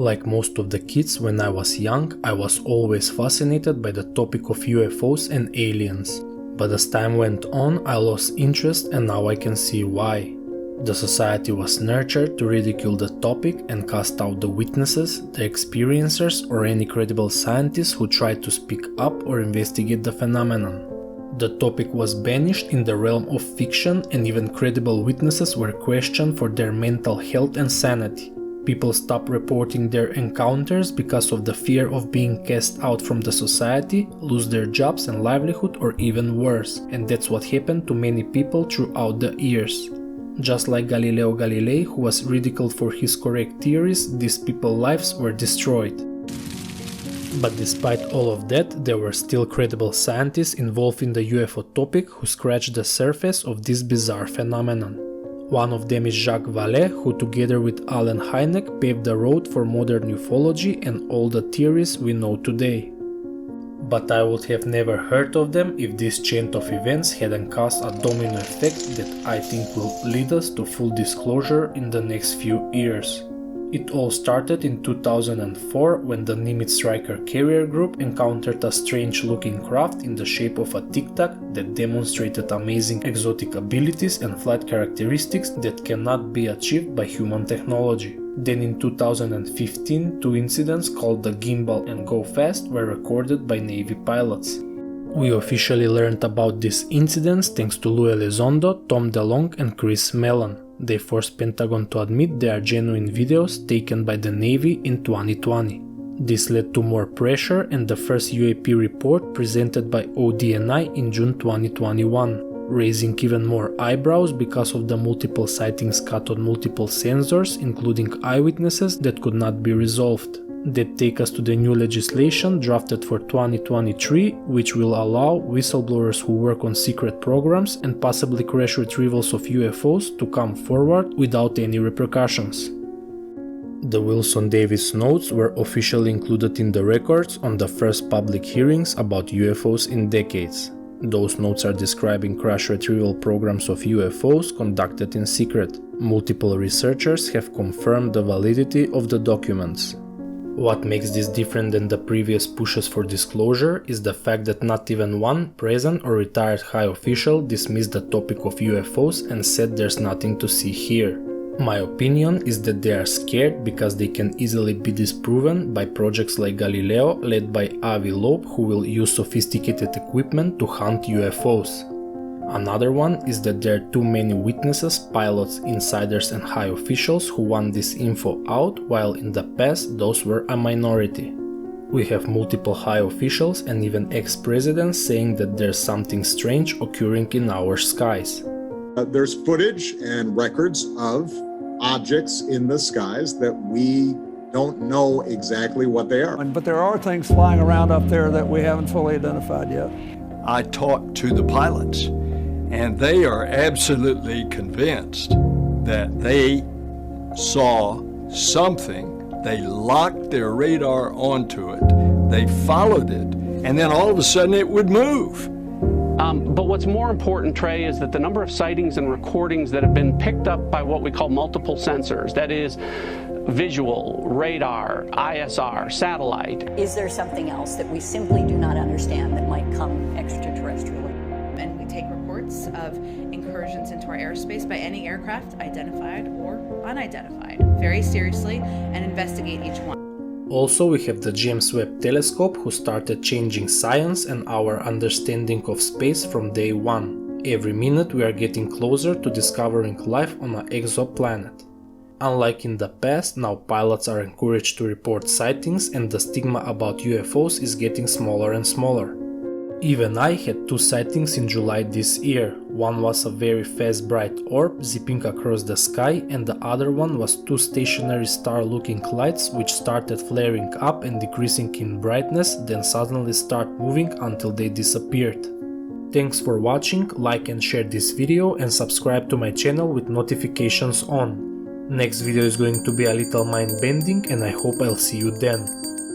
Like most of the kids when I was young, I was always fascinated by the topic of UFOs and aliens. But as time went on, I lost interest, and now I can see why. The society was nurtured to ridicule the topic and cast out the witnesses, the experiencers, or any credible scientists who tried to speak up or investigate the phenomenon. The topic was banished in the realm of fiction, and even credible witnesses were questioned for their mental health and sanity. People stopped reporting their encounters because of the fear of being cast out from the society, lose their jobs and livelihood, or even worse, and that's what happened to many people throughout the years. Just like Galileo Galilei, who was ridiculed for his correct theories, these people's lives were destroyed. But despite all of that, there were still credible scientists involved in the UFO topic who scratched the surface of this bizarre phenomenon. One of them is Jacques Vallée, who together with Allen Hynek paved the road for modern ufology and all the theories we know today. But I would have never heard of them if this chain of events hadn't caused a domino effect that I think will lead us to full disclosure in the next few years. It all started in 2004 when the Nimitz Stryker carrier group encountered a strange-looking craft in the shape of a tic-tac that demonstrated amazing exotic abilities and flight characteristics that cannot be achieved by human technology. Then in 2015, two incidents called the Gimbal and Go Fast were recorded by Navy pilots. We officially learned about these incidents thanks to Lou Elizondo, Tom DeLonge and Chris Mellon. They forced Pentagon to admit they are genuine videos taken by the Navy in 2020. This led to more pressure and the first UAP report presented by ODNI in June 2021, raising even more eyebrows because of the multiple sightings caught on multiple sensors, including eyewitnesses that could not be resolved. That take us to the new legislation drafted for 2023, which will allow whistleblowers who work on secret programs and possibly crash retrievals of UFOs to come forward without any repercussions. The Wilson Davis notes were officially included in the records on the first public hearings about UFOs in decades. Those notes are describing crash retrieval programs of UFOs conducted in secret. Multiple researchers have confirmed the validity of the documents. What makes this different than the previous pushes for disclosure is the fact that not even one present or retired high official dismissed the topic of UFOs and said there's nothing to see here. My opinion is that they are scared because they can easily be disproven by projects like Galileo led by Avi Loeb, who will use sophisticated equipment to hunt UFOs. Another one is that there are too many witnesses, pilots, insiders and high officials who want this info out, while in the past those were a minority. We have multiple high officials and even ex-presidents saying that there's something strange occurring in our skies. There's footage and records of objects in the skies that we don't know exactly what they are. But there are things flying around up there that we haven't fully identified yet. I talked to the pilots, and they are absolutely convinced that they saw something. They locked their radar onto it, they followed it, and then all of a sudden it would move. But what's more important, Trey, is that the number of sightings and recordings that have been picked up by what we call multiple sensors, that is visual, radar, ISR, satellite. Is there something else that we simply do not understand that might come extraterrestrially? And we take reports of incursions into our airspace by any aircraft, identified or unidentified, very seriously and investigate each one. Also, we have the James Webb Telescope, who started changing science and our understanding of space from day one. Every minute we are getting closer to discovering life on an exoplanet. Unlike in the past, now pilots are encouraged to report sightings and the stigma about UFOs is getting smaller and smaller. Even I had two sightings in July this year. One was a very fast bright orb zipping across the sky, and the other one was two stationary star-looking lights which started flaring up and decreasing in brightness, then suddenly start moving until they disappeared. Thanks for watching, like and share this video and subscribe to my channel with notifications on. Next video is going to be a little mind-bending and I hope I'll see you then.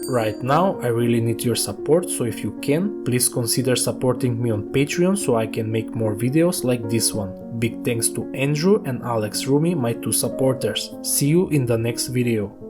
Right now, I really need your support, so if you can, please consider supporting me on Patreon so I can make more videos like this one. Big thanks to Andrew and Alex Rumi, my two supporters. See you in the next video.